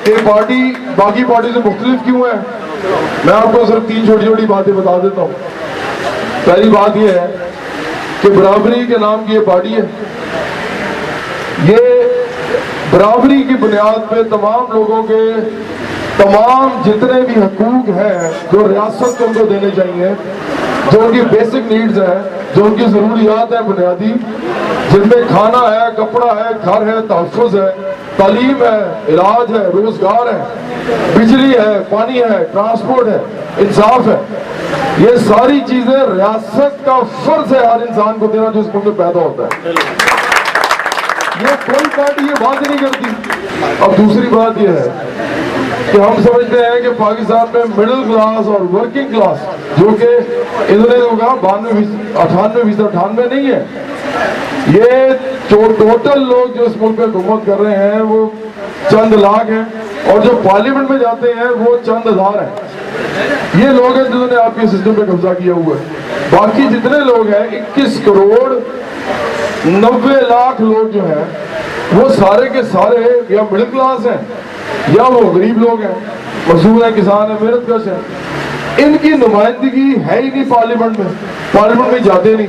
یہ پارٹی باقی پارٹی سے مختلف کیوں ہے؟ میں آپ کو صرف 3 چھوٹی چھوٹی باتیں بتا دیتا ہوں. پہلی بات یہ ہے کہ برابری کے نام کی یہ پارٹی ہے. یہ برابری کی بنیاد پہ تمام لوگوں کے تمام جتنے بھی حقوق ہیں جو ریاست کو ان کو دینے چاہیے، جو ان کی بیسک نیڈز ہیں، جو ان کی ضروریات ہیں بنیادی، جن میں کھانا ہے، کپڑا ہے، گھر ہے، تحفظ ہے، تعلیم ہے، علاج ہے، روزگار ہے، بجلی ہے، پانی ہے، ٹرانسپورٹ ہے، انصاف ہے، یہ ساری چیزیں ریاست کا فرض ہے ہر انسان کو دینا جو اس ملک میں پیدا ہوتا ہے. یہ کوئی پارٹی یہ بات نہیں کرتی. اب دوسری بات یہ ہے کہ ہم سمجھتے ہیں کہ پاکستان میں مڈل کلاس اور ورکنگ کلاس، جو کہ انہوں نے کہا 98% نہیں ہے، یہ ٹوٹل لوگ جو اس ملک میں حکومت کر رہے ہیں وہ چند لاکھ ہیں، اور جو پارلیمنٹ میں جاتے ہیں وہ چند ہزار ہیں. یہ لوگ ہیں جنہوں نے آپ کے سسٹم پہ قبضہ کیا ہوا ہے. باقی جتنے لوگ ہیں 21 کروڑ 90 لاکھ لوگ جو ہیں وہ سارے کے سارے یا مڈل کلاس ہیں یا وہ غریب لوگ ہیں، مزدور ہیں، کسان ہیں، محنت کش ہیں. ان کی نمائندگی ہے ہی نہیں پارلیمنٹ میں جاتے نہیں.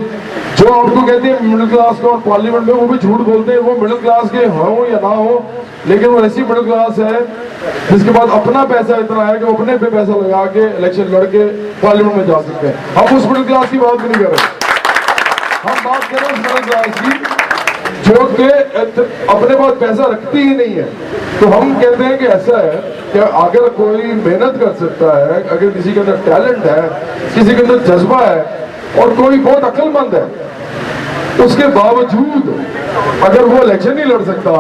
جو آپ کو کہتے ہیں مڈل کلاس کو اور پارلیمنٹ میں وہ بھی جھوٹ بولتے ہیں. وہ مڈل کلاس کے ہوں یا نہ ہوں، لیکن وہ ایسی مڈل کلاس ہے جس کے بعد اپنا پیسہ اتنا ہے کہ وہ اپنے پہ پیسہ لگا کے الیکشن لڑ کے پارلیمنٹ میں جا سکتے ہیں. ہم اس مڈل کلاس کی بات بھی نہیں کر رہے، ہم بات کر رہے ہیں اس مڈل کلاس کی جو کہ اپنے پاس پیسہ رکھتی ہی نہیں ہے. تو ہم کہتے ہیں کہ ایسا ہے کہ اگر کوئی محنت کر سکتا ہے، اگر کسی کے اندر ٹیلنٹ ہے، کسی کے اندر جذبہ ہے اور کوئی بہت عقل مند ہے، اس کے باوجود اگر وہ الیکشن نہیں لڑ سکتا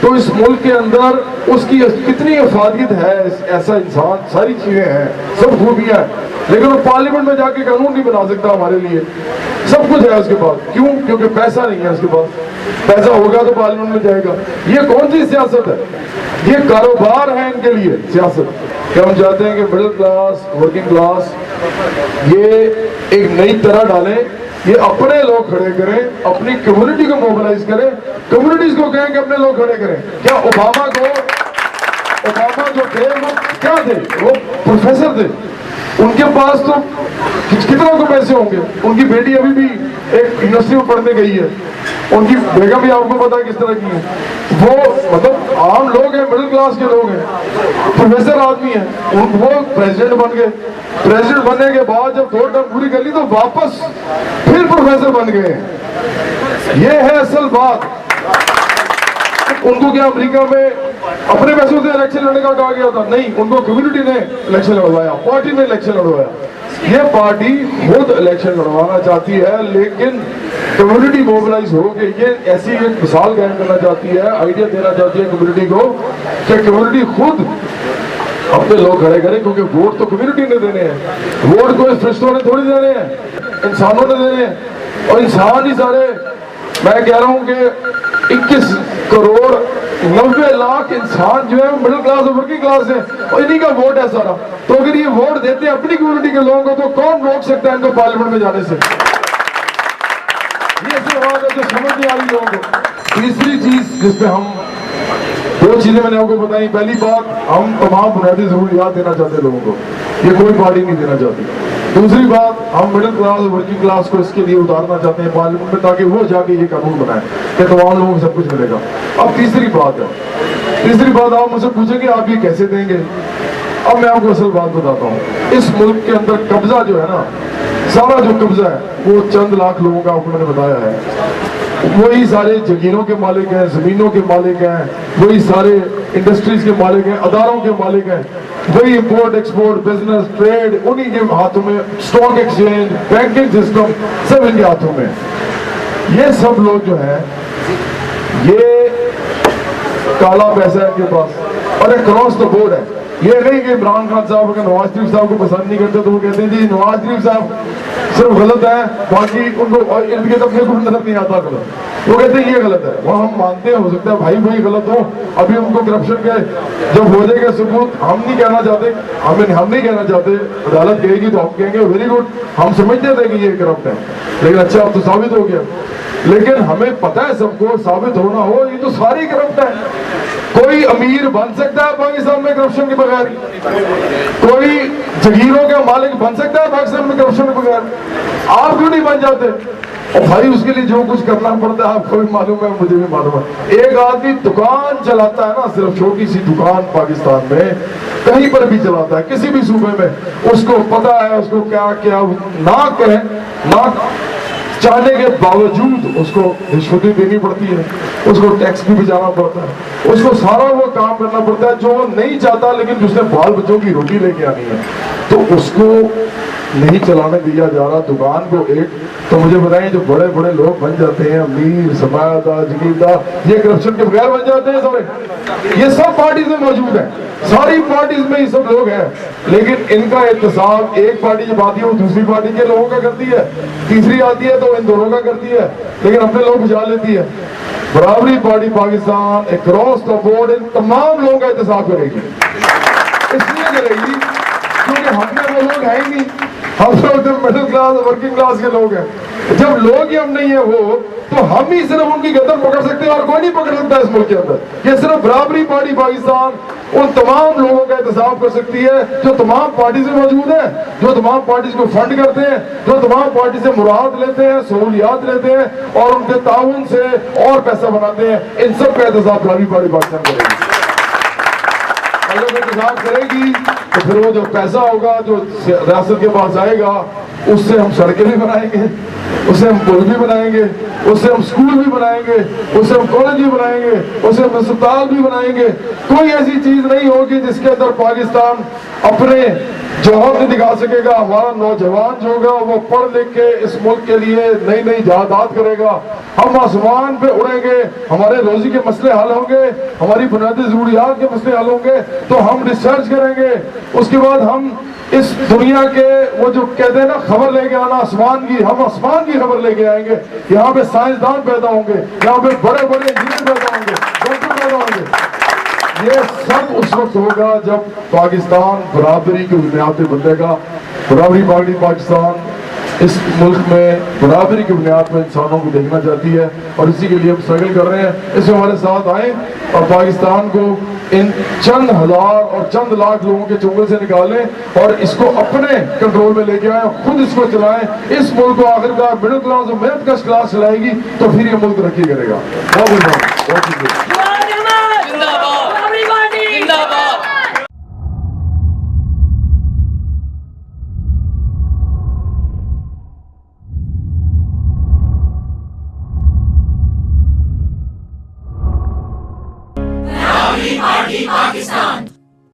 تو اس ملک کے اندر اس کی کتنی افادیت ہے. ایسا انسان، ساری چیزیں ہیں، سب خوبیاں ہیں، لیکن وہ پارلیمنٹ میں جا کے قانون نہیں بنا سکتا ہمارے لیے. سب کچھ ہے اس کے پاس. کیوں؟ کیونکہ پیسہ نہیں ہے اس کے پاس. پیسہ ہوگا تو پارلیمنٹ میں جائے گا. یہ کون سی سیاست ہے؟ یہ کاروبار ہے ان کے لیے سیاست. کہ ہم چاہتے ہیں کہ مڈل کلاس، ورکنگ کلاس یہ ایک نئی طرح ڈالیں، یہ اپنے لوگ کھڑے کریں، اپنی کمیونٹی کو موبلائز کریں، کمیونٹیز کو کہیں کہ اپنے لوگ کھڑے کریں. کیا اوباما جو تھے وہ کیا تھے؟ وہ پروفیسر تھے. ان کے پاس تو کتنا کو پیسے ہوں گے. ان کی بیٹی ابھی بھی ایک یونیورسٹی میں پڑھنے گئی ہے، ان کی بیگم بھی آپ کو پتا ہے کس طرح کی ہے. وہ مطلب عام لوگ ہیں، مڈل کلاس کے لوگ ہیں، پروفیسر آدمی ہیں. وہ پریزیڈنٹ بن گئے. پریزیڈنٹ بننے کے بعد جب 2 ٹرم پوری کر لی تو واپس پھر پروفیسر بن گئے ہیں. یہ ہے اصل بات. ان کو کیا امریکہ میں اپنے پیسوں سے الیکشن لڑنے کا کہا گیا تھا؟ نہیں، ان کو کمیونٹی نے الیکشن لڑوایا، پارٹی نے الیکشن لڑوایا. یہ پارٹی خود الیکشن لڑوانا چاہتی ہے، لیکن کمیونٹی موبلائز ہو کے یہ ایسی ایک مثال قائم کرنا چاہتی ہے، آئیڈیا دینا چاہتی ہے کمیونٹی کو کہ کمیونٹی خود اپنے لوگ کھڑے کریں. کیونکہ ووٹ تو کمیونٹی نے دینے ہیں، ووٹ کو اس فرشتوں نے تھوڑی دینے ہیں، انسانوں نے دینے ہیں. اور انسان ہی سارے، میں کہہ رہا ہوں کہ 21 کروڑ 90 لاکھ انسان جو ہے وہ مڈل کلاس اور ورکنگ کلاس ہے، اور انہی کا ووٹ ہے سارا. تو اگر یہ ووٹ دیتے ہیں اپنی کمیونٹی کے لوگوں کو تو کون روک سکتا ہے ان کو پارلیمنٹ میں جانے سے؟ یہ ایسی بات ہے جو سمجھ نہیں آ رہی لوگوں کو. تیسری چیز جس پہ ہم 2 چیزیں میں نے آپ کو بتائی. پہلی بات، ہم تمام بنیادی ضروریات دینا چاہتے ہیں لوگوں کو، یہ کوئی پارٹی نہیں دینا چاہتی. دوسری بات، ہم مڈل کلاس اور ورکنگ کلاس کو اس کے لیے اتارنا چاہتے ہیں پارلیمنٹ میں تاکہ وہ جا کے یہ قانون بنائے کہ تمام لوگوں کو سب کچھ ملے گا. اب تیسری بات آپ مجھ سے پوچھیں گے آپ یہ کیسے دیں گے؟ اب میں آپ کو اصل بات بتاتا ہوں. اس ملک کے اندر قبضہ جو ہے نا، سارا جو قبضہ ہے وہ چند لاکھ لوگوں کا آپ کو میں نے بتایا ہے. وہی سارے جگیروں کے مالک ہیں، زمینوں کے مالک ہیں، وہی سارے انڈسٹریز کے مالک ہیں، اداروں کے مالک ہیں، وہی امپورٹ ایکسپورٹ، بزنس، ٹریڈ انہی کے ہاتھوں میں، اسٹاک ایکسچینج، بینکنگ سسٹم سب ان کے ہاتھوں میں. یہ سب لوگ جو ہیں یہ کالا پیسہ ہے ان کے پاس، اور اکراس دا بورڈ ہے. یہ نہیں کہ عمران خان صاحب اگر نواز شریف صاحب کو پسند نہیں کرتے تو وہ کہتے ہیں جی نواز شریف صاحب صرف غلط ہے، باقی ان کو ان کے طرف کو نظر نہیں آتا غلط. وہ کہتے ہیں یہ غلط ہے. وہ ہم مانتے ہیں، ہو سکتا ہے بھائی وہی غلط ہو. ابھی ان کو کرپشن کے جب ہو جائے گا ثبوت، ہم نہیں کہنا چاہتے، ہم نہیں کہنا چاہتے، عدالت کہے گی تو ہم کہیں گے ویری گڈ، ہم سمجھتے تھے کہ یہ کرپٹ ہے، لیکن اچھا اب تو ثابت ہو گیا. لیکن ہمیں پتہ ہے سب کو ثابت ہونا ہو یہ تو ساری کرپٹ ہے. کوئی امیر بن سکتا ہے پاکستان میں کرپشن کے بغیر, کوئی جگیروں کا مالک بن سکتا ہے پاکستان میں کرپشن کے بغیر, آپ کیوں نہیں بن جاتے؟ اور بھائی اس کے لیے جو کچھ کرنا پڑتا ہے آپ کو بھی معلوم ہے, مجھے بھی معلوم ہے. ایک آدمی دکان چلاتا ہے نا, صرف چھوٹی سی دکان پاکستان میں کہیں پر بھی چلاتا ہے کسی بھی صوبے میں, اس کو پتا ہے اس کو کیا کیا نہ کہے نہ چاہنے کے باوجود اس کو رشوتیں دینی پڑتی ہے, اس کو ٹیکس بھی بچانا پڑتا ہے, اس کو سارا وہ کام کرنا پڑتا ہے جو وہ نہیں چاہتا لیکن جس نے بال بچوں کی روٹی لے کے آنی ہے, تو اس کو نہیں چلانے دیا جا رہا دکان کو ایک. تو مجھے بتائیں جو بڑے بڑے لوگ بن جاتے ہیں, امیر سرمایہ دار جگیردار, یہ کرپشن کے بغیر بن جاتے ہیں سارے. یہ سب پارٹیز میں موجود ہیں, ساری پارٹیز میں یہ سب لوگ ہیں, لیکن ان کا احتساب ایک پارٹی جب آتی ہے وہ دوسری پارٹی کے لوگوں کا کرتی ہے, تیسری آتی ہے تو ان دونوں کا کرتی ہے, لیکن اپنے لوگ بچا لیتی ہے. Barabari Party Pakistan across the board ان تمام لوگوں کا احتساب کرے گی. اس لیے کرے گی کیونکہ ہم میں وہ لوگ ہیں ہی نہیں, ہم لوگ جو مڈل کلاس ورکنگ کلاس کے لوگ ہیں. جب لوگ ہی ہم نہیں ہیں وہ, تو ہم ہی صرف ان کی گردن پکڑ سکتے ہیں اور کوئی نہیں پکڑ سکتا اس ملک کے اندر. یہ صرف برابری پارٹی پاکستان ان تمام لوگوں کا احتساب کر سکتی ہے جو تمام پارٹی سے موجود ہیں, جو تمام پارٹیز کو فنڈ کرتے ہیں, جو تمام پارٹی سے مراد لیتے ہیں, سہولیات لیتے ہیں اور ان کے تعاون سے اور پیسہ بناتے ہیں. ان سب کا احتساب برابری پارٹی پاکستان کرے گی. اگر احتساب کرے گی تو پھر وہ جو پیسہ ہوگا جو ریاست کے پاس آئے گا اس سے ہم سڑکیں بھی بنائیں گے, اس سے ہم پل بھی بنائیں گے, اس سے ہم اسکول بھی بنائیں گے, اس سے ہم کالج بھی بنائیں گے, اس سے ہم اسپتال بھی بنائیں گے. کوئی ایسی چیز نہیں ہوگی جس کے اندر پاکستان اپنے جوہر نہیں دکھا سکے گا. ہمارا نوجوان جو ہوگا وہ پڑھ لکھ کے اس ملک کے لیے نئی نئی جہادات کرے گا. ہم آسمان پہ اڑیں گے, ہمارے روزی کے مسئلے حل ہوں گے, ہماری بنیادی ضروریات کے مسئلے حل ہوں گے, تو ہم ریسرچ کریں گے. اس کے بعد ہم اس دنیا کے وہ جو کہتے ہیں نا خبر لے کے آنا آسمان کی, ہم آسمان کی خبر لے کے آئیں گے. یہاں پہ سائنسدان پیدا ہوں گے, یہاں پہ بڑے بڑے انجینئر پیدا ہوں گے, ڈاکٹر پیدا ہوں گے. یہ سب اس وقت ہوگا جب پاکستان برابری کی بنیاد پہ بندے گا. برابری پارٹی پاکستان اس ملک میں برابری کی بنیاد پر انسانوں کو دیکھنا چاہتی ہے اور اسی کے لیے ہم اسٹرگل کر رہے ہیں. اس میں ہمارے ساتھ آئیں اور پاکستان کو ان چند ہزار اور چند لاکھ لوگوں کے چنگل سے نکالیں اور اس کو اپنے کنٹرول میں لے کے آئیں, خود اس کو چلائیں. اس ملک کو آخر کار مڈل کلاس اور محنت کش کلاس چلائے گی تو پھر یہ ملک ترقی کرے گا. بہت شکریہ. Party Pakistan.